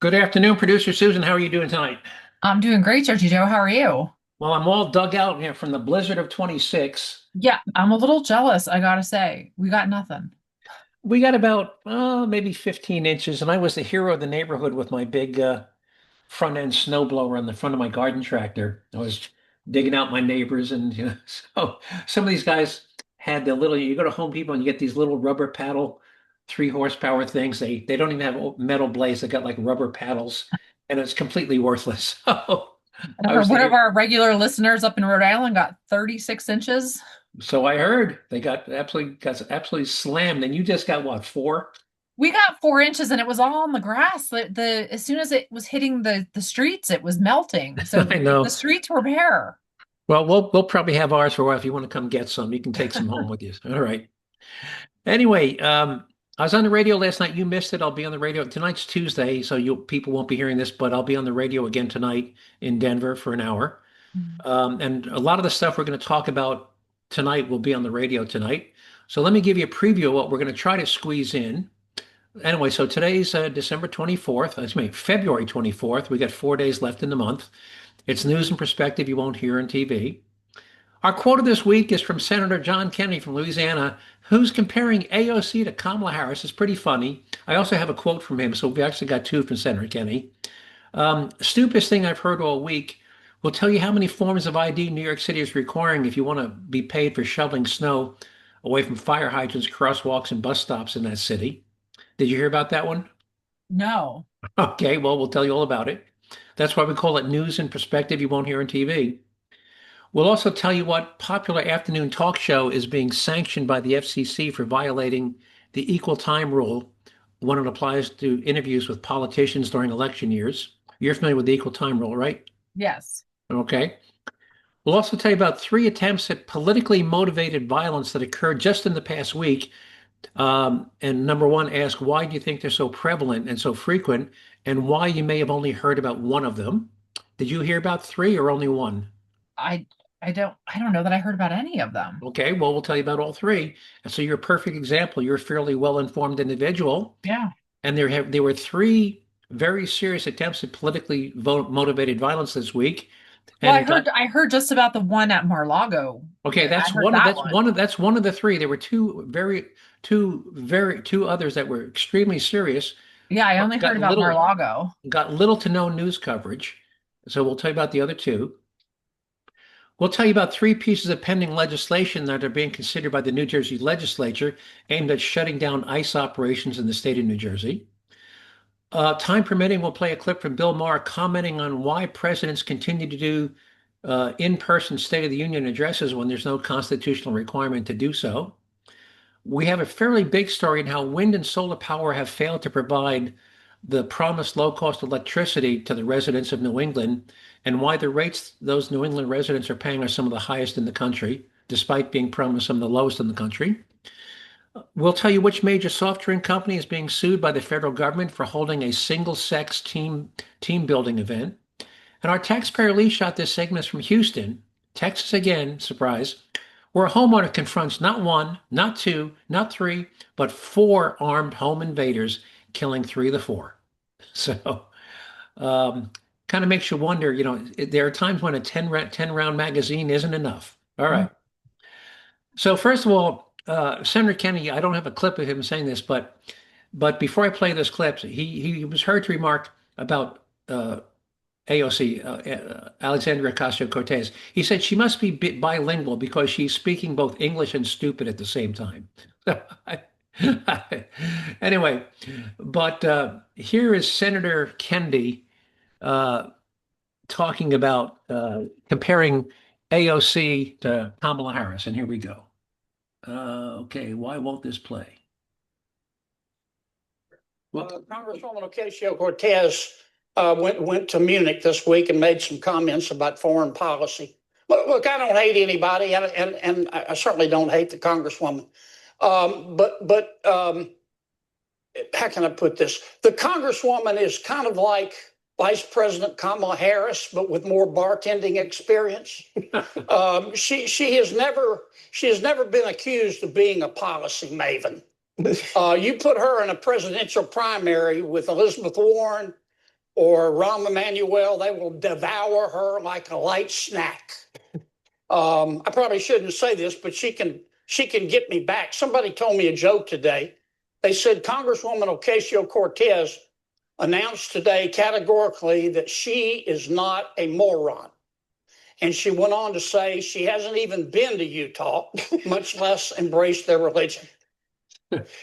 Good afternoon, producer Susan. How are you doing tonight? I'm doing great, Jersee Joe. How are you? Well, I'm all dug out here from the blizzard of 26. Yeah, I'm a little jealous, I gotta say. We got nothing. We got about maybe 15 inches, and I was the hero of the neighborhood with my big front end snowblower on the front of my garden tractor. I was digging out my neighbors, and so some of these guys had the little. You go to Home Depot and you get these little rubber paddle, 3 horsepower things. They don't even have metal blades. They got like rubber paddles, and it's completely worthless. So I was One of the our regular listeners up in Rhode Island got 36 inches. So I heard they got absolutely slammed, and you just got what, four? We got 4 inches and it was all on the grass. The as soon as it was hitting the streets, it was melting. So I the know. streets were bare. Well, we'll probably have ours for a while. If you want to come get some, you can take some home with you. All right. Anyway, I was on the radio last night. You missed it. I'll be on the radio. Tonight's Tuesday, so you people won't be hearing this, but I'll be on the radio again tonight in Denver for an hour. Mm. And a lot of the stuff we're going to talk about tonight will be on the radio tonight. So let me give you a preview of what we're going to try to squeeze in. Anyway, so today's December 24th, excuse me, February 24th. We got 4 days left in the month. It's news and perspective you won't hear on TV. Our quote of this week is from Senator John Kennedy from Louisiana, who's comparing AOC to Kamala Harris. It's pretty funny. I also have a quote from him, so we actually got two from Senator Kennedy. Stupidest thing I've heard all week will tell you how many forms of ID New York City is requiring if you want to be paid for shoveling snow away from fire hydrants, crosswalks, and bus stops in that city. Did you hear about that one? No. Okay, well, we'll tell you all about it. That's why we call it news and perspective you won't hear on TV. We'll also tell you what popular afternoon talk show is being sanctioned by the FCC for violating the equal time rule when it applies to interviews with politicians during election years. You're familiar with the equal time rule, right? Yes. Okay. We'll also tell you about three attempts at politically motivated violence that occurred just in the past week. And number one, ask why do you think they're so prevalent and so frequent, and why you may have only heard about one of them. Did you hear about three or only one? I I don't know that I heard about any of them. Okay, well, we'll tell you about all three. And so you're a perfect example. You're a fairly well-informed individual, Yeah. and there were three very serious attempts at politically motivated violence this week, Well, and it got I heard just about the one at Mar-Lago. okay. I heard that one. That's one of the three. There were two others that were extremely serious, Yeah, I but only heard about Mar-Lago. got little to no news coverage. So we'll tell you about the other two. We'll tell you about three pieces of pending legislation that are being considered by the New Jersey Legislature aimed at shutting down ICE operations in the state of New Jersey. Time permitting, we'll play a clip from Bill Maher commenting on why presidents continue to do in-person State of the Union addresses when there's no constitutional requirement to do so. We have a fairly big story in how wind and solar power have failed to provide the promised low-cost electricity to the residents of New England, and why the rates those New England residents are paying are some of the highest in the country, despite being promised some of the lowest in the country. We'll tell you which major soft drink company is being sued by the federal government for holding a single-sex team building event. And our taxpayer lead shot this segment is from Houston, Texas again, surprise, where a homeowner confronts not one, not two, not three, but four armed home invaders, killing three of the four. So, kind of makes you wonder, there are times when a 10 round magazine isn't enough. All right. So first of all, Senator Kennedy, I don't have a clip of him saying this, but before I play this clip, he was heard to remark about AOC, Alexandria Ocasio-Cortez. He said she must be bilingual because she's speaking both English and stupid at the same time. Anyway, but here is Senator Kennedy talking about comparing AOC to Kamala Harris, and here we go. Okay, why won't this play? Well, Congresswoman Ocasio-Cortez went to Munich this week and made some comments about foreign policy. Look, I don't hate anybody, and I certainly don't hate the Congresswoman. But how can I put this? The Congresswoman is kind of like Vice President Kamala Harris, but with more bartending experience. She has never been accused of being a policy maven. You put her in a presidential primary with Elizabeth Warren or Rahm Emanuel, they will devour her like a light snack. I probably shouldn't say this, but she can get me back. Somebody told me a joke today. They said Congresswoman Ocasio-Cortez announced today categorically that she is not a moron. And she went on to say she hasn't even been to Utah, much less embraced their religion.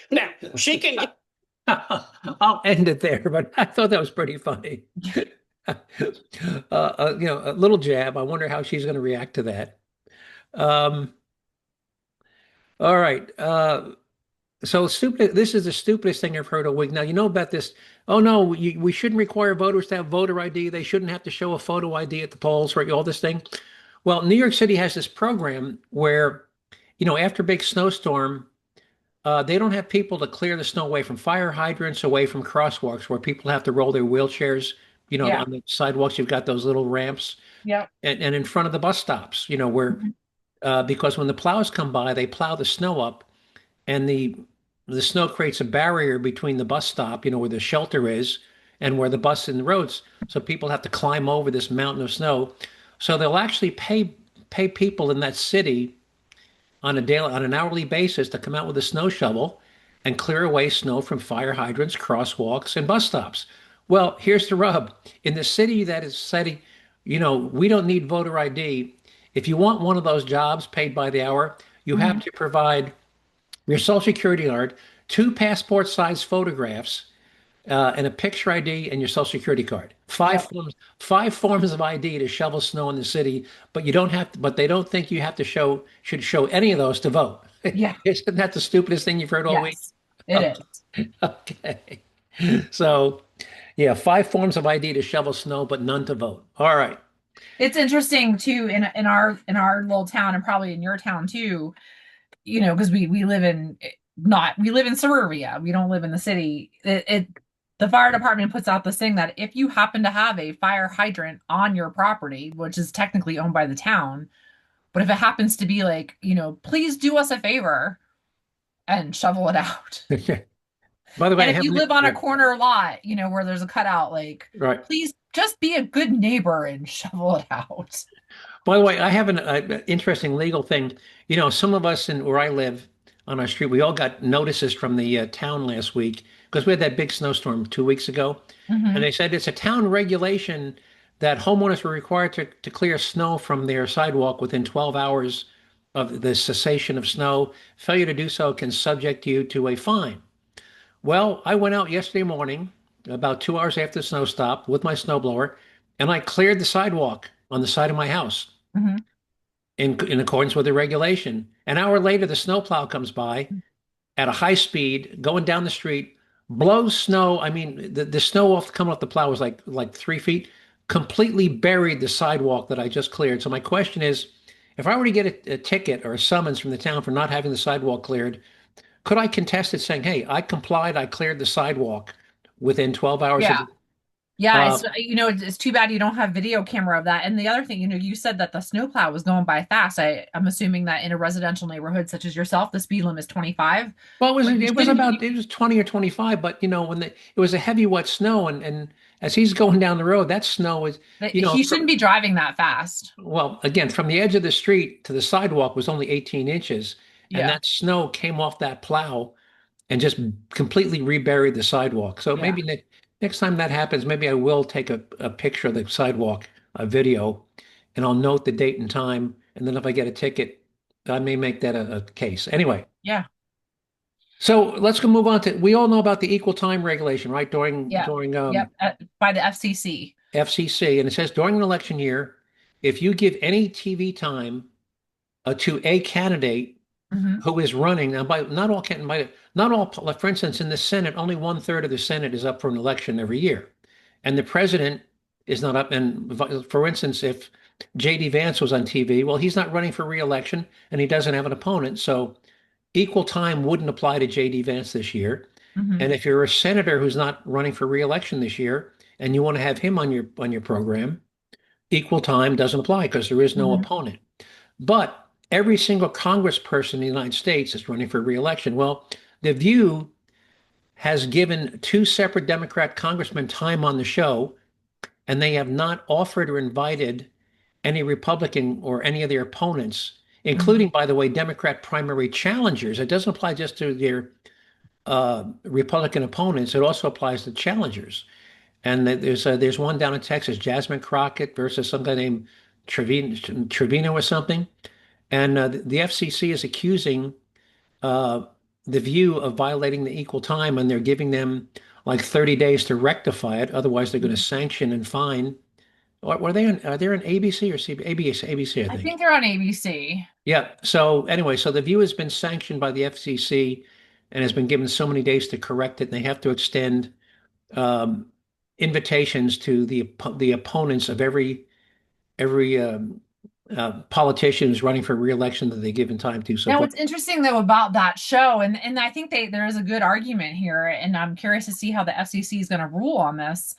Now, she can get. I'll end it there, but I thought that was pretty funny. A little jab. I wonder how she's going to react to that. Um, all right. So stupid. This is the stupidest thing I've heard all week. Now, you know about this. Oh, no, we shouldn't require voters to have voter ID. They shouldn't have to show a photo ID at the polls, right? All this thing. Well, New York City has this program where, after a big snowstorm, they don't have people to clear the snow away from fire hydrants, away from crosswalks where people have to roll their wheelchairs. Yeah. On the sidewalks, you've got those little ramps. Yeah. And in front of the bus stops, where because when the plows come by, they plow the snow up, and the snow creates a barrier between the bus stop, where the shelter is, and where the bus and the roads. So people have to climb over this mountain of snow. So they'll actually pay people in that city on an hourly basis to come out with a snow shovel and clear away snow from fire hydrants, crosswalks, and bus stops. Well, here's the rub. In the city that is setting, we don't need voter ID. If you want one of those jobs paid by the hour, you have to provide your social security card, 2 passport-sized photographs, and a picture ID and your social security card. Five forms of ID to shovel snow in the city, but you don't have to, but they don't think you should show any of those to vote. Yeah. Isn't that the stupidest thing you've heard all week? It is. Okay. So, yeah, 5 forms of ID to shovel snow, but none to vote. All right. It's interesting too in our little town, and probably in your town too, because we live in suburbia. We don't live in the city. The fire department puts out this thing that if you happen to have a fire hydrant on your property, which is technically owned by the town, but if it happens to be like, please do us a favor and shovel it out. By the way, And if you live on a corner lot, where there's a cutout, like, right, please just be a good neighbor and shovel it out. By the way, I have an interesting legal thing. Some of us where I live on our street, we all got notices from the town last week because we had that big snowstorm 2 weeks ago. And they said it's a town regulation that homeowners were required to clear snow from their sidewalk within 12 hours of the cessation of snow. Failure to do so can subject you to a fine. Well, I went out yesterday morning, about 2 hours after the snow stopped, with my snowblower, and I cleared the sidewalk on the side of my house in accordance with the regulation. An hour later, the snowplow comes by at a high speed, going down the street, blows snow. I mean, the snow coming off the plow was like 3 feet, completely buried the sidewalk that I just cleared. So my question is, if I were to get a ticket or a summons from the town for not having the sidewalk cleared, could I contest it saying, hey, I complied, I cleared the sidewalk within 12 hours? Yeah. Yeah, it's too bad you don't have video camera of that. And the other thing, you said that the snowplow was going by fast. I'm assuming that in a residential neighborhood such as yourself, the speed limit is 25. Well, it was 20 or 25, but when it was a heavy wet snow, and as he's going down the road, that snow is he shouldn't be driving that fast. Well, again, from the edge of the street to the sidewalk was only 18 inches, and that snow came off that plow and just completely reburied the sidewalk. So maybe next time that happens, maybe I will take a picture of the sidewalk, a video, and I'll note the date and time. And then if I get a ticket, I may make that a case. Anyway. Yeah. So let's move on to, we all know about the equal time regulation, right? By the FCC. FCC. And it says during an election year, if you give any TV time to a candidate who is running, now not all, for instance, in the Senate, only 1/3 of the Senate is up for an election every year. And the president is not up. And for instance, if J.D. Vance was on TV, well, he's not running for re-election and he doesn't have an opponent. So equal time wouldn't apply to J.D. Vance this year. And if you're a senator who's not running for re-election this year and you want to have him on your program, equal time doesn't apply because there is no opponent. But every single congressperson in the United States is running for re-election. Well, The View has given 2 separate Democrat congressmen time on the show and they have not offered or invited any Republican or any of their opponents, including, by the way, Democrat primary challengers. It doesn't apply just to their Republican opponents. It also applies to challengers. And there's one down in Texas, Jasmine Crockett versus some guy named Trevino or something. And the FCC is accusing uh, the View of violating the equal time, and they're giving them like 30 days to rectify it. Otherwise, they're going to sanction and fine. Or were they on? Are they on ABC or ABC? ABC, I I think. think they're on ABC. Yeah. So anyway, so the View has been sanctioned by the FCC and has been given so many days to correct it. And they have to extend um, invitations to the opponents of every politician who's running for re-election that they give in time to. So Now, what's interesting though about that show, and I think there is a good argument here, and I'm curious to see how the FCC is going to rule on this.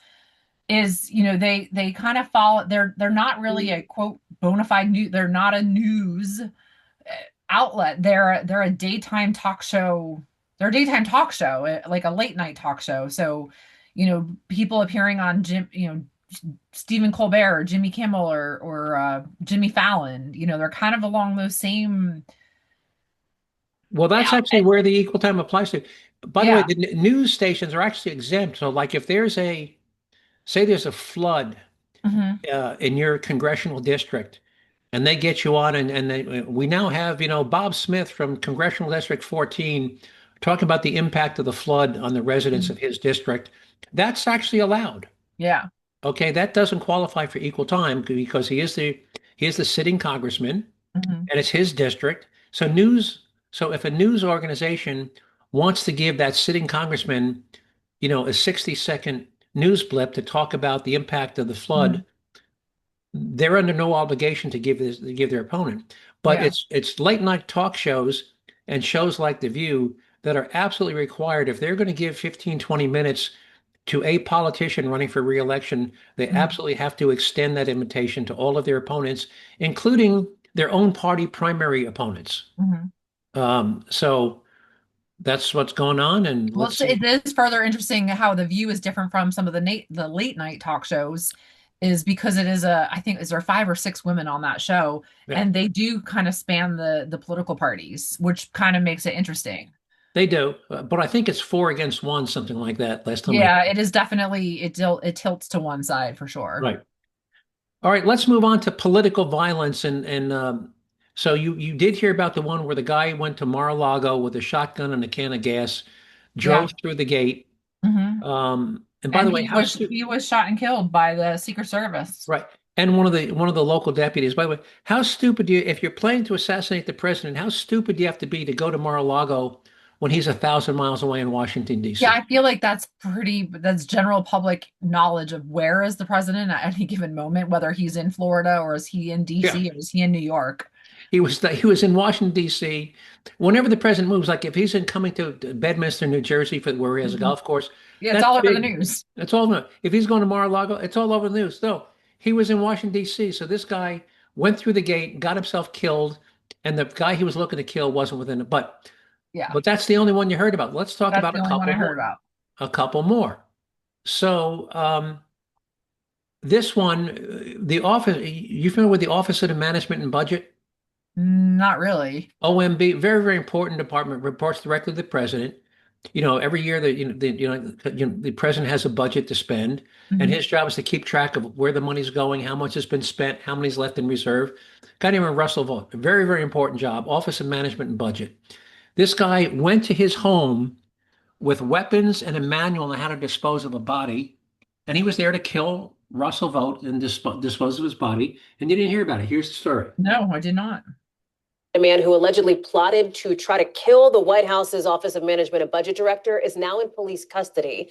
Is they kind of follow. They're not really a quote bona fide news. They're not a news outlet. They're a daytime talk show. They're a daytime talk show, like a late night talk show. So, people appearing on Stephen Colbert or Jimmy Kimmel or Jimmy Fallon. They're kind of along those same. well, that's Yeah, actually where the equal time applies to. By the way, yeah. the news stations are actually exempt. So, like, if there's a flood Hmm. in your congressional district, and they get you on, we now have, Bob Smith from Congressional District 14 talking about the impact of the flood on the residents of his district. That's actually allowed. Yeah. Okay, that doesn't qualify for equal time because he is the sitting congressman Hmm. and it's his district. So if a news organization wants to give that sitting congressman, a 60-second news blip to talk about the impact of the flood, they're under no obligation to give their opponent. But Yeah. it's late night talk shows and shows like The View that are absolutely required. If they're going to give 15, 20 minutes to a politician running for re-election, they absolutely have to extend that invitation to all of their opponents, including their own party primary opponents. Hmm. So that's what's going on, and Well, let's see. it is further interesting how The View is different from some of the late night talk shows, is because I think is there 5 or 6 women on that show, Yeah, and they do kind of span the political parties, which kind of makes it interesting. they do, but I think it's 4 against 1, something like that. Last time I Yeah, it is definitely it tilts to one side for sure. right. All right, let's move on to political violence, and so you did hear about the one where the guy went to Mar-a-Lago with a shotgun and a can of gas, Yeah. drove through the gate. Hmm. And by the And way, he was shot and killed by the Secret Service. right? And one of the local deputies. By the way, how stupid if you're planning to assassinate the president, how stupid do you have to be to go to Mar-a-Lago when he's 1,000 miles away in Washington, Yeah, D.C.? I feel like that's general public knowledge of where is the president at any given moment, whether he's in Florida or is he in Yeah. DC or is he in New York? He was in Washington, D.C. Whenever the president moves, like if he's coming to Bedminster, New Jersey, where he has a Mhm. golf course, Yeah, it's that's all over the big. news. That's all. If he's going to Mar-a-Lago, it's all over the news. No, he was in Washington, D.C. So this guy went through the gate, got himself killed, and the guy he was looking to kill wasn't within it. But Yeah, but that's the only one you heard about. Let's talk that's about the a only one couple I heard more. about. A couple more. So this one, the office. You familiar with the Office of the Management and Budget? Not really. OMB, very, very important department, reports directly to the president. Every year the president has a budget to spend, and Mhm. his job is to keep track of where the money's going, how much has been spent, how many's left in reserve. Guy named Russell Vought, a very, very important job, Office of Management and Budget. This guy went to his home with weapons and a manual on how to dispose of a body, and he was there to kill Russell Vought and dispose of his body. And you didn't hear about it. Here's the story. No, I did not. A man who allegedly plotted to try to kill the White House's Office of Management and Budget Director is now in police custody.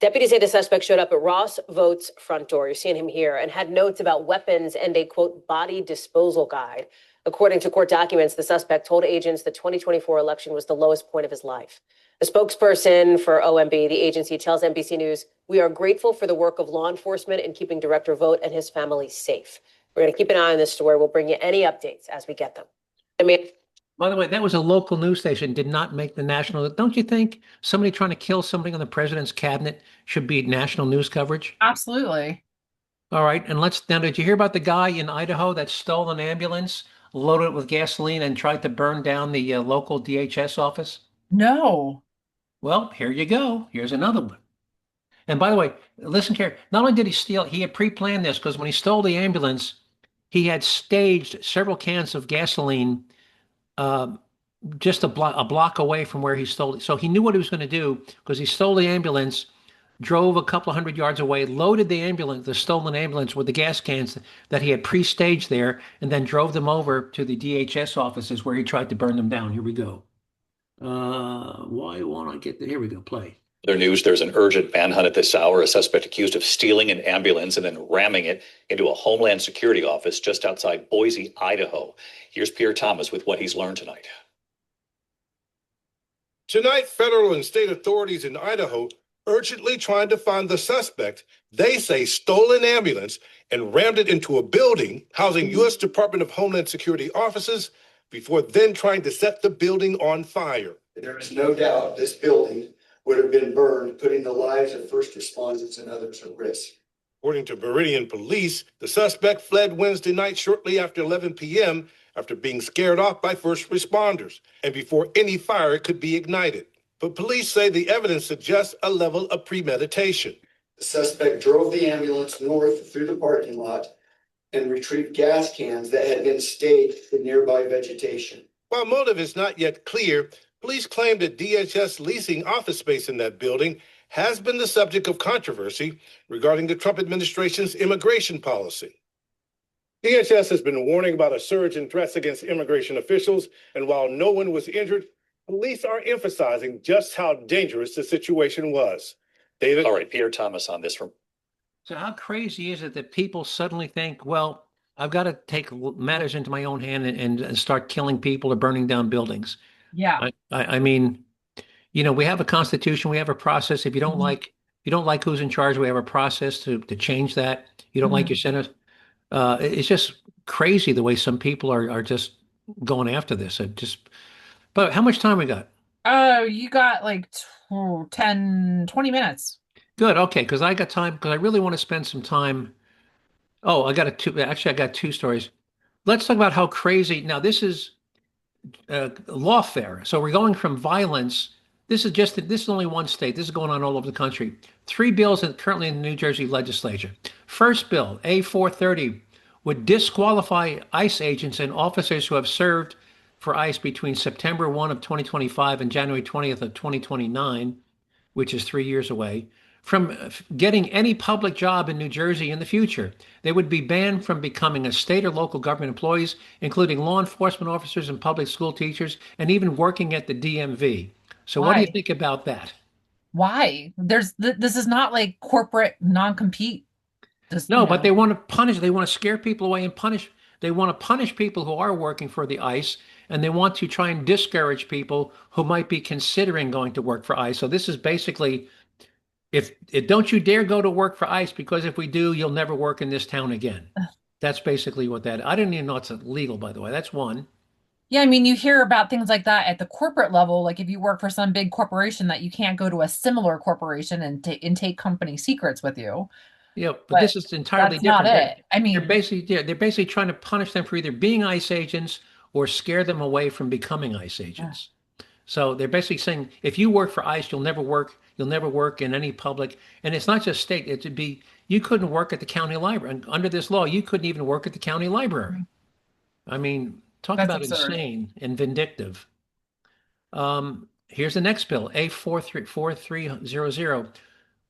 Deputies say the suspect showed up at Ross Vought's front door. You're seeing him here, and had notes about weapons and a quote body disposal guide. According to court documents, the suspect told agents the 2024 election was the lowest point of his life. A spokesperson for OMB, the agency, tells NBC News, "We are grateful for the work of law enforcement in keeping Director Vought and his family safe. We're going to keep an eye on this story. We'll bring you any updates as we get them." By the way, that was a local news station, did not make the national. Don't you think somebody trying to kill somebody on the president's cabinet should be national news coverage? Absolutely. All right. And now, did you hear about the guy in Idaho that stole an ambulance, loaded it with gasoline, and tried to burn down the local DHS office? No. Well, here you go. Here's another one. And by the way, listen here. Not only did he steal, he had pre-planned this because when he stole the ambulance, he had staged several cans of gasoline uh, just a block away from where he stole it. So he knew what he was going to do because he stole the ambulance, drove a couple of 100 yards away, loaded the stolen ambulance with the gas cans that he had pre-staged there, and then drove them over to the DHS offices where he tried to burn them down. Here we go. Why won't I get there? Here we go. Play. Other news, there's an urgent manhunt at this hour. A suspect accused of stealing an ambulance and then ramming it into a Homeland Security office just outside Boise, Idaho. Here's Pierre Thomas with what he's learned tonight. Tonight, federal and state authorities in Idaho urgently trying to find the suspect. They say stole an ambulance and rammed it into a building housing U.S. Department of Homeland Security offices before then trying to set the building on fire. There is no doubt this building would have been burned, putting the lives of first responders and others at risk. According to Meridian Police, the suspect fled Wednesday night shortly after 11 p.m. after being scared off by first responders and before any fire could be ignited. But police say the evidence suggests a level of premeditation. The suspect drove the ambulance north through the parking lot and retrieved gas cans that had been staged in nearby vegetation. While motive is not yet clear, police claim that DHS leasing office space in that building has been the subject of controversy regarding the Trump administration's immigration policy. DHS has been warning about a surge in threats against immigration officials, and while no one was injured, police are emphasizing just how dangerous the situation was. David? All right, Pierre Thomas on this from. So how crazy is it that people suddenly think, well, I've got to take matters into my own hand and start killing people or burning down buildings? Yeah. I mean, we have a constitution, we have a process. If you don't like who's in charge, we have a process to change that. You don't like your senators. It's just crazy the way some people are just going after this. But how much time we got? Oh, you got like 10, 20 minutes. Good. Okay. Because I got time because I really want to spend some time. Oh, I got two stories. Let's talk about how crazy. Now, this is lawfare. So we're going from violence. This is only one state. This is going on all over the country. 3 bills currently in the New Jersey Legislature. First bill, A430, would disqualify ICE agents and officers who have served for ICE between September 1 of 2025 and January 20th of 2029, which is 3 years away, from getting any public job in New Jersey in the future. They would be banned from becoming a state or local government employees, including law enforcement officers and public school teachers, and even working at the DMV. So what do you think about that? Why? This is not like corporate non-compete. No, but they want to punish. They want to scare people away and punish. They want to punish people who are working for the ICE, and they want to try and discourage people who might be considering going to work for ICE. So this is basically, if don't you dare go to work for ICE, because if we do, you'll never work in this town again. That's basically what that. I didn't even know it's illegal, by the way. That's one. Yeah, I mean, you hear about things like that at the corporate level, like if you work for some big corporation, that you can't go to a similar corporation and take company secrets with you. Yeah, but this is entirely different. Not it. I mean, they're basically trying to punish them for either being ICE agents or scare them away from becoming ICE agents. So they're basically saying, if you work for ICE, you'll never work in any public. And it's not just state. You couldn't work at the county library. And under this law, you couldn't even work at the county library. I mean, talk about insane and vindictive. Here's the next bill, A4300,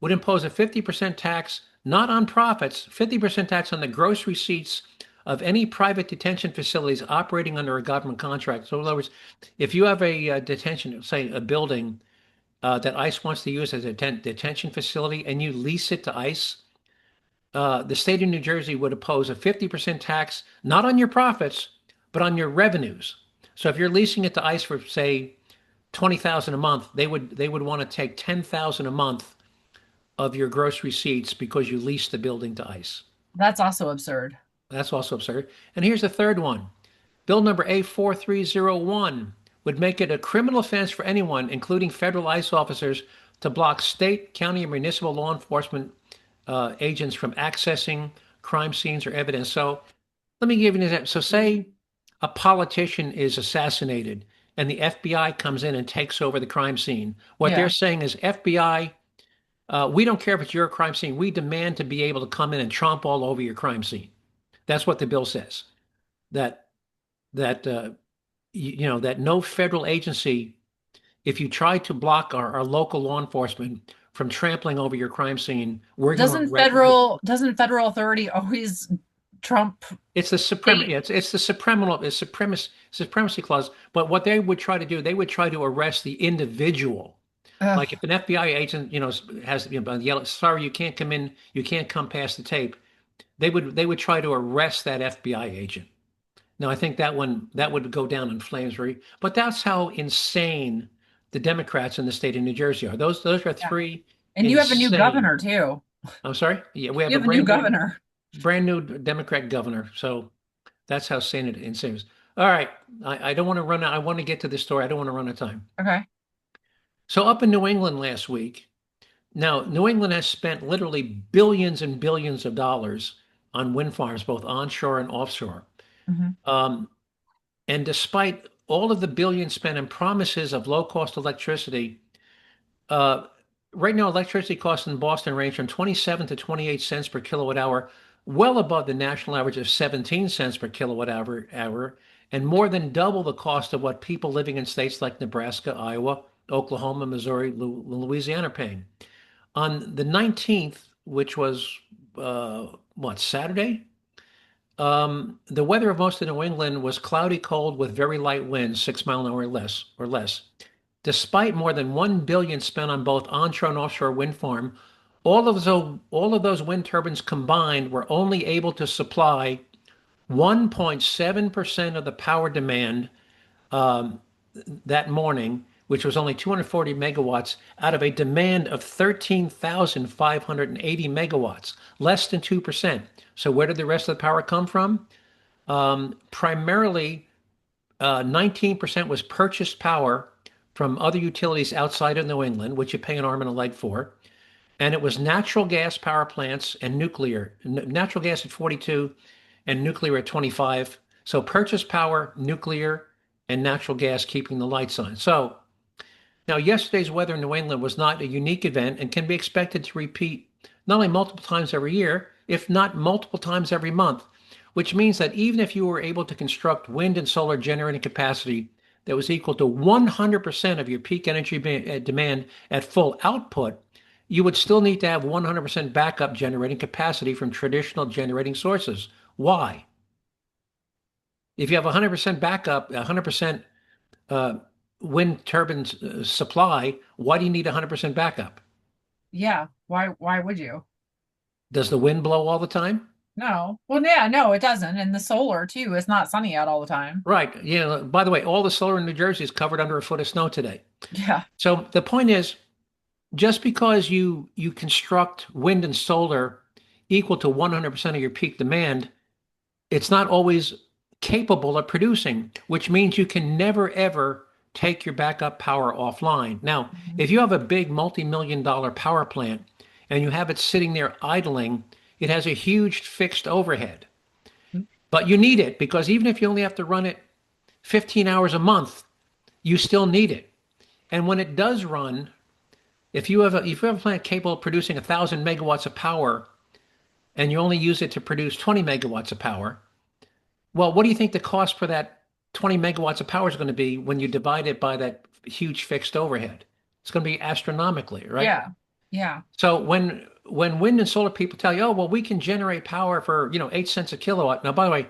would impose a 50% tax, not on profits, 50% tax on the gross receipts of any private detention facilities operating under a government contract. So in other words, if you have a detention, say a building that ICE wants to use as a detention facility and you lease it to ICE, the state of New Jersey would impose a 50% tax, not on your profits, but on your revenues. So if you're leasing it to ICE for, say, $20,000 a month, they would want to take $10,000 a month of your gross receipts because you leased the building to ICE. That's also absurd. That's also absurd. And here's the third one. Bill number A4301 would make it a criminal offense for anyone, including federal ICE officers, to block state, county, and municipal law enforcement agents from accessing crime scenes or evidence. So let me give you an example. So say a politician is assassinated and the FBI comes in and takes over the crime scene. What they're Yeah. saying is, FBI, we don't care if it's your crime scene. We demand to be able to come in and tromp all over your crime scene. That's what the bill says. That that that no federal agency, if you try to block our local law enforcement from trampling over your crime scene, we're going Doesn't to federal authority always trump It's the supremacy. state? It's the supremacy clause. But what they would try to do, they would try to arrest the individual. Like Ugh. if an FBI agent, has yell, sorry, you can't come in, you can't come past the tape. They would try to arrest that FBI agent. Now, I think that would go down in flames, but that's how insane the Democrats in the state of New Jersey are. Those are Yeah. three And you have a new insane. governor too. I'm sorry. Yeah, we have You have a new governor. brand new Democrat governor. So that's how insane it is. All right. I don't want to run out. I want to get to this story. I don't want to run out of time. Okay. So up in New England last week, now New England has spent literally billions and billions of dollars on wind farms, both onshore and offshore. Mhm. And despite all of the billions spent and promises of low cost electricity, right now electricity costs in Boston range from 27 to 28 cents per kilowatt hour, well above the national average of 17 cents per kilowatt hour, and more than double the cost of what people living in states like Nebraska, Iowa, Oklahoma, Missouri, Louisiana are paying. On the 19th, which was Saturday? The weather of most of New England was cloudy, cold with very light winds, 6 mile an hour or less. Despite more than $1 billion spent on both onshore and offshore wind farm, all of those wind turbines combined were only able to supply 1.7% of the power demand that morning, which was only 240 megawatts out of a demand of 13,580 megawatts, less than 2%. So where did the rest of the power come from? Primarily, 19% was purchased power from other utilities outside of New England, which you pay an arm and a leg for. And it was natural gas power plants and nuclear. Natural gas at 42 and nuclear at 25. So purchased power, nuclear, and natural gas keeping the lights on. So now yesterday's weather in New England was not a unique event and can be expected to repeat not only multiple times every year, if not multiple times every month, which means that even if you were able to construct wind and solar generating capacity that was equal to 100% of your peak energy demand at full output, you would still need to have 100% backup generating capacity from traditional generating sources. Why? If you have 100% backup, 100% wind turbine supply, why do you need 100% backup? Yeah. Why would you? Does the wind blow all the time? No. Well, yeah, no, it doesn't. And the solar too. It's not sunny out all the time. Right. By the way, all the solar in New Jersey is covered under a foot of snow today. Yeah. So the point is, just because you construct wind and solar equal to 100% of your peak demand, it's not always capable of producing, which means you can never, ever take your backup power offline. Now, if you have a big multi-million-dollar power plant and you have it sitting there idling, it has a huge fixed overhead. But you need it because even if you only have to run it 15 hours a month, you still need it. And when it does run, if you have a plant capable of producing 1,000 megawatts of power and you only use it to produce 20 megawatts of power, well, what do you think the cost for that 20 megawatts of power is going to be when you divide it by that huge fixed overhead? It's going to be astronomically, right? Yeah. Yeah. So when wind and solar people tell you, oh, well, we can generate power for, 8 cents a kilowatt. Now, by the way,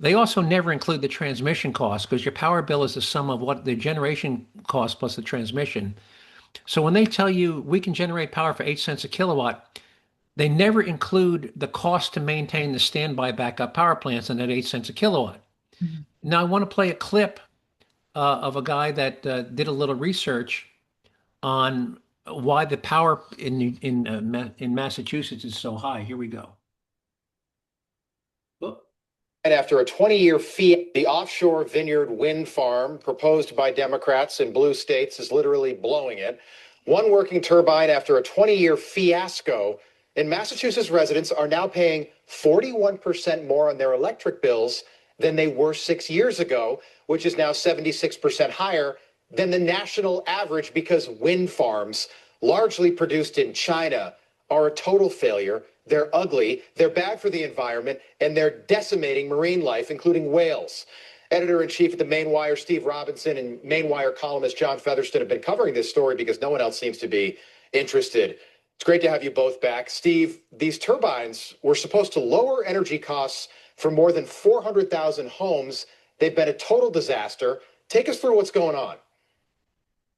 they also never include the transmission cost because your power bill is the sum of what the generation cost plus the transmission. So when they tell you we can generate power for 8 cents a kilowatt, they never include the cost to maintain the standby backup power plants in that 8 cents a kilowatt. Mhm. Now, I want to play a clip of a guy that did a little research on why the power in Massachusetts is so high. Here we go. And after a 20-year fiasco, the offshore Vineyard Wind Farm proposed by Democrats in blue states is literally blowing it. One working turbine after a 20-year fiasco And Massachusetts residents are now paying 41% more on their electric bills than they were 6 years ago, which is now 76% higher than the national average because wind farms, largely produced in China, are a total failure. They're ugly, they're bad for the environment, and they're decimating marine life, including whales. Editor-in-chief at the Maine Wire, Steve Robinson, and Maine Wire columnist John Featherston have been covering this story because no one else seems to be interested. It's great to have you both back. Steve, these turbines were supposed to lower energy costs for more than 400,000 homes. They've been a total disaster. Take us through what's going on.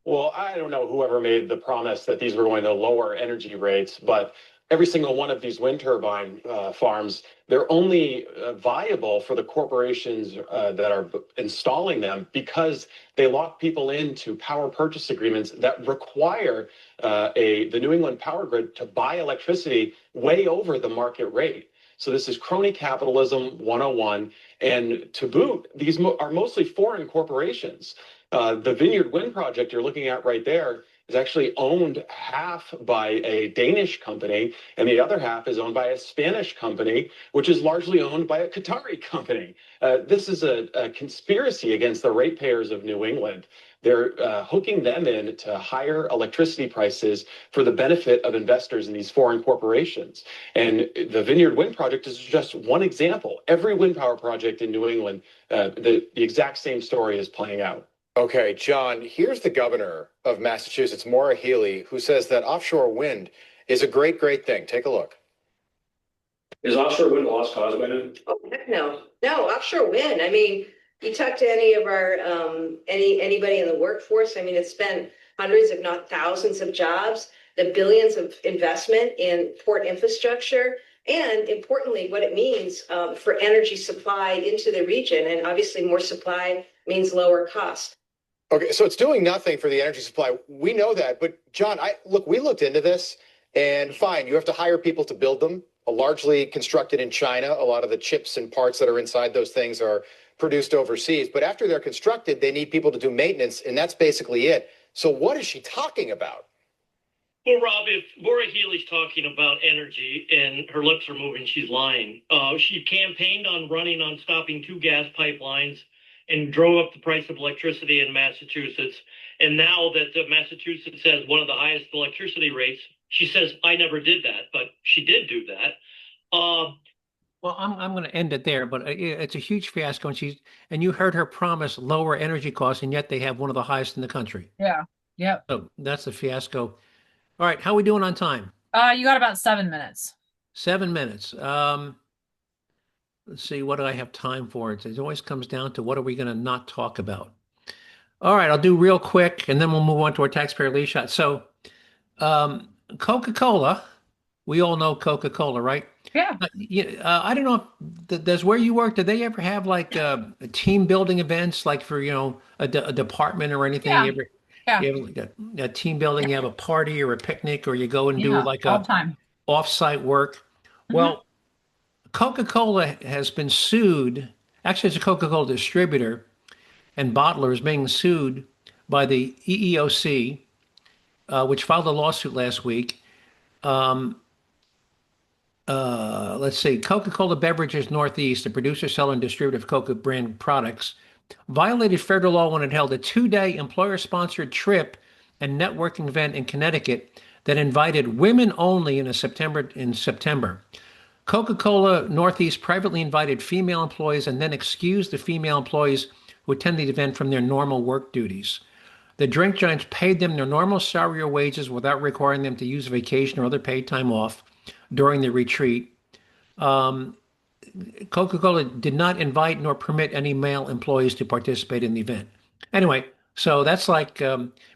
Well, I don't know whoever made the promise that these were going to lower energy rates, but every single one of these wind turbine farms, they're only viable for the corporations that are installing them because they lock people into power purchase agreements that require the New England power grid to buy electricity way over the market rate. So this is crony capitalism 101. And to boot, these are mostly foreign corporations. The Vineyard Wind project you're looking at right there is actually owned half by a Danish company, and the other half is owned by a Spanish company, which is largely owned by a Qatari company. This is a conspiracy against the ratepayers of New England. They're hooking them in to higher electricity prices for the benefit of investors in these foreign corporations. And the Vineyard Wind project is just one example. Every wind power project in New England, the exact same story is playing out. Okay, John, here's the governor of Massachusetts, Maura Healey, who says that offshore wind is a great, great thing. Take a look. Is offshore wind a lost cause by now? Oh, heck no. No, offshore wind. I mean, you talk to any of our, anybody in the workforce, I mean, it's been hundreds, if not thousands of jobs, the billions of investment in port infrastructure, and importantly, what it means for energy supply into the region. And obviously more supply means lower cost. Okay, so it's doing nothing for the energy supply. We know that, but John, we looked into this, and fine, you have to hire people to build them, largely constructed in China. A lot of the chips and parts that are inside those things are produced overseas, but after they're constructed, they need people to do maintenance, and that's basically it. So what is she talking about? Well, Rob, if Maura Healey's talking about energy and her lips are moving, she's lying. She campaigned on running on stopping 2 gas pipelines and drove up the price of electricity in Massachusetts. And now that Massachusetts has one of the highest electricity rates, she says, I never did that, but she did do that. Well, I'm going to end it there, but it's a huge fiasco, and you heard her promise lower energy costs, and yet they have one of the highest in the country. Yeah. Yep. So that's the fiasco. All right, how are we doing on time? You got about 7 minutes. 7 minutes. Let's see, what do I have time for? It always comes down to what are we going to not talk about? All right, I'll do real quick, and then we'll move on to our taxpayer lead shot. So, Coca-Cola, we all know Coca-Cola, right? Yeah. I don't know, does where you work, do they ever have like team building events, like for, a department or anything? Yeah. You have like a team building, you have a party or a picnic, or you go and do like all the time. Off-site work. Mm-hmm. Well, Coca-Cola has been sued. Actually, it's a Coca-Cola distributor and bottler is being sued by the EEOC, which filed a lawsuit last week. Let's see. Coca-Cola Beverages Northeast, the producer, seller, and distributor of Coca brand products, violated federal law when it held a 2-day employer-sponsored trip and networking event in Connecticut that invited women only in September. Coca-Cola Northeast privately invited female employees and then excused the female employees who attended the event from their normal work duties. The drink giants paid them their normal salary or wages without requiring them to use vacation or other paid time off during the retreat. Coca-Cola did not invite nor permit any male employees to participate in the event. Anyway, so that's like,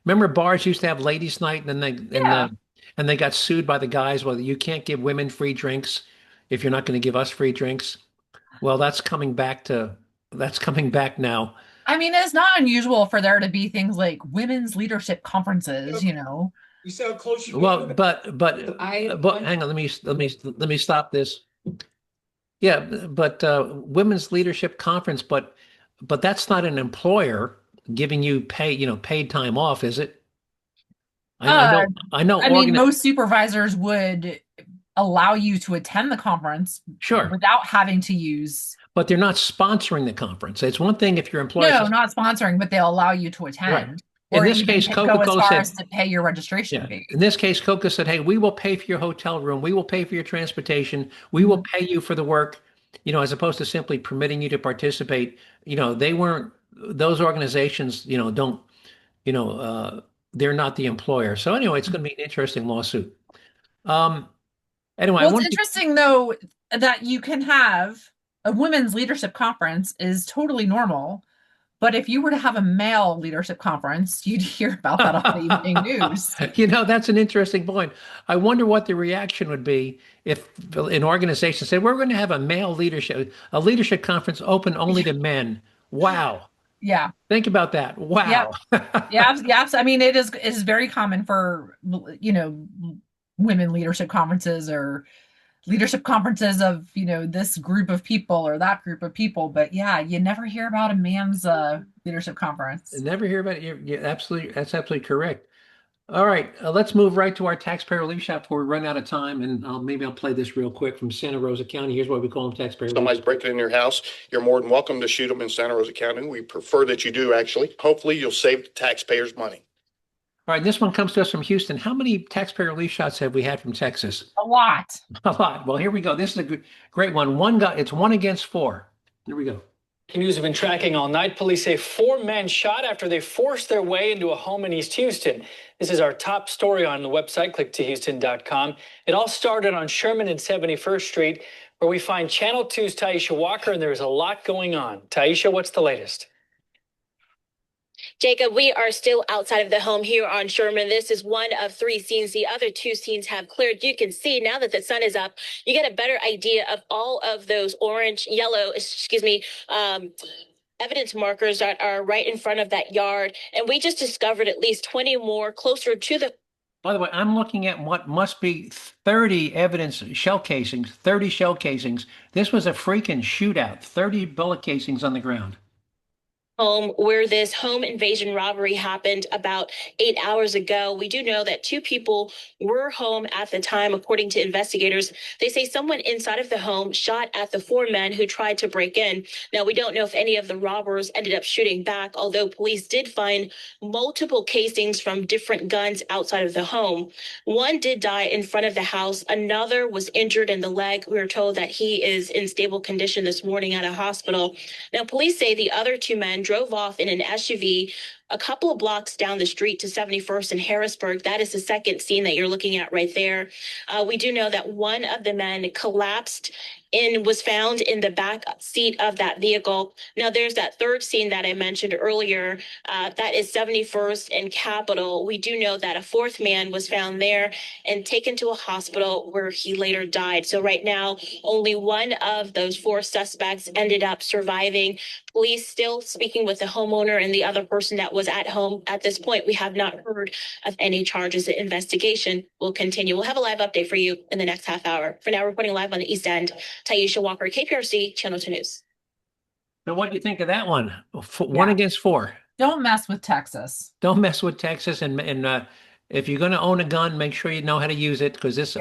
remember bars used to have ladies' night, and then and they got sued by the guys. Well, you can't give women free drinks if you're not going to give us free drinks. Well, that's coming back now. I mean, it's not unusual for there to be things like women's leadership conferences, You see how close you Well, are? but hang on, let me stop this. Yeah, but women's leadership conference, but that's not an employer giving you paid time off, is it? I know. I mean, most supervisors would allow you to attend the conference Sure. without having to use. But they're not sponsoring the conference. It's one thing if your employer No, says, not sponsoring, but they'll allow you to attend. Right. In Or this even case, go as Coca-Cola far said, as to pay your registration yeah. fee. In this case, Coca said, hey, we will pay for your hotel room. We will pay for your transportation. We will pay you for the work, as opposed to simply permitting you to participate. They weren't, those organizations, don't, they're not the employer. So anyway, it's going to be an interesting lawsuit. Anyway, Well, it's interesting though that you can have a women's leadership conference is totally normal. But if you were to have a male leadership conference, you'd hear about that on the evening news. That's an interesting point. I wonder what the reaction would be if an organization said, we're going to have a leadership conference open only to men. Wow. Yeah. Think about that. Wow. Yeah. I mean, it's very common for, women leadership conferences or leadership conferences of, this group of people or that group of people. But yeah, you never hear about a man's leadership conference. Never hear about it. That's absolutely correct. All right, let's move right to our taxpayer relief shop before we run out of time. And maybe I'll play this real quick from Santa Rosa County. Here's what we call them, taxpayer relief. Somebody's breaking in your house, you're more than welcome to shoot them in Santa Rosa County. We prefer that you do, actually. Hopefully you'll save the taxpayers money. All right, this one comes to us from Houston. How many taxpayer relief shots have we had from Texas? A lot. A lot. Well, here we go. This is a great one. It's 1 against 4. Here we go. News have been tracking all night. Police say 4 men shot after they forced their way into a home in East Houston. This is our top story on the website, clicktohouston.com. It all started on Sherman and 71st Street, where we find Channel 2's Taisha Walker, and there's a lot going on. Taisha, what's the latest? Jacob, we are still outside of the home here on Sherman. This is one of 3 scenes. The other 2 scenes have cleared. You can see now that the sun is up, you get a better idea of all of those evidence markers that are right in front of that yard. And we just discovered at least 20 more closer to the. By the way, I'm looking at what must be 30 shell casings. This was a freaking shootout. 30 bullet casings on the ground. Home where this home invasion robbery happened about 8 hours ago. We do know that 2 people were home at the time, according to investigators. They say someone inside of the home shot at the 4 men who tried to break in. Now, we don't know if any of the robbers ended up shooting back, although police did find multiple casings from different guns outside of the home. One did die in front of the house. Another was injured in the leg. We were told that he is in stable condition this morning at a hospital. Now, police say the other 2 men drove off in an SUV a couple of blocks down the street to 71st and Harrisburg. That is the second scene that you're looking at right there. We do know that one of the men collapsed and was found in the back seat of that vehicle. Now, there's that third scene that I mentioned earlier. That is 71st and Capitol. We do know that a 4th man was found there and taken to a hospital where he later died. So right now, only one of those 4 suspects ended up surviving. Police still speaking with the homeowner and the other person that was at home. At this point, we have not heard of any charges. The investigation will continue. We'll have a live update for you in the next half hour. For now, reporting live on the East End, Taisha Walker, KPRC, Channel 2 News. Now, what do you think of that one? 1 against 4. Don't mess with Texas. Don't mess with Texas. And if you're going to own a gun, make sure you know how to use it, because this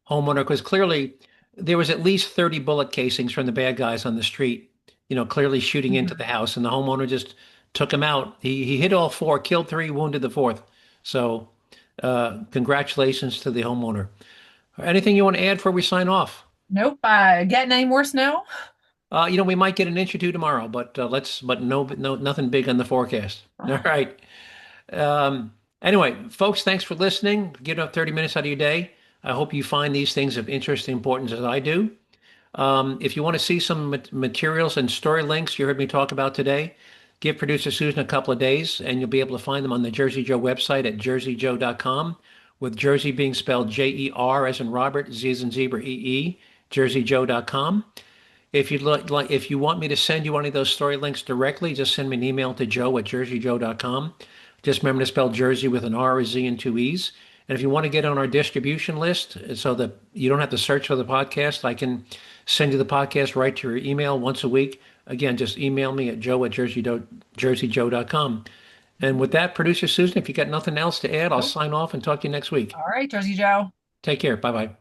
homeowner, because clearly there was at least 30 bullet casings from the bad guys on the street, clearly shooting into the house, and the homeowner just took him out. He hit all 4, killed 3, wounded the 4th. So congratulations to the homeowner. Anything you want to add before we sign off? Nope. Getting any more snow? We might get an inch or 2 tomorrow, but nothing big on the forecast. All right. Anyway, folks, thanks for listening. Give up 30 minutes out of your day. I hope you find these things of interest and importance as I do. If you want to see some materials and story links you heard me talk about today, give producer Susan a couple of days, and you'll be able to find them on the Jerzee Joe website at jerzeejoe.com, with Jerzee being spelled J-E-R as in Robert, Z as in zebra, E-E, jerzeejoe.com. If you want me to send you one of those story links directly, just send me an email to joe@jerzeejoe.com. Just remember to spell Jersey with an R, a Z, and 2 E's. And if you want to get on our distribution list so that you don't have to search for the podcast, I can send you the podcast right to your email once a week. Again, just email me at joe@jerzeejoe.com. And with that, producer Susan, if you got nothing else to add, I'll sign off and talk to you next week. All right, Jerzee Joe. Take care. Bye-bye.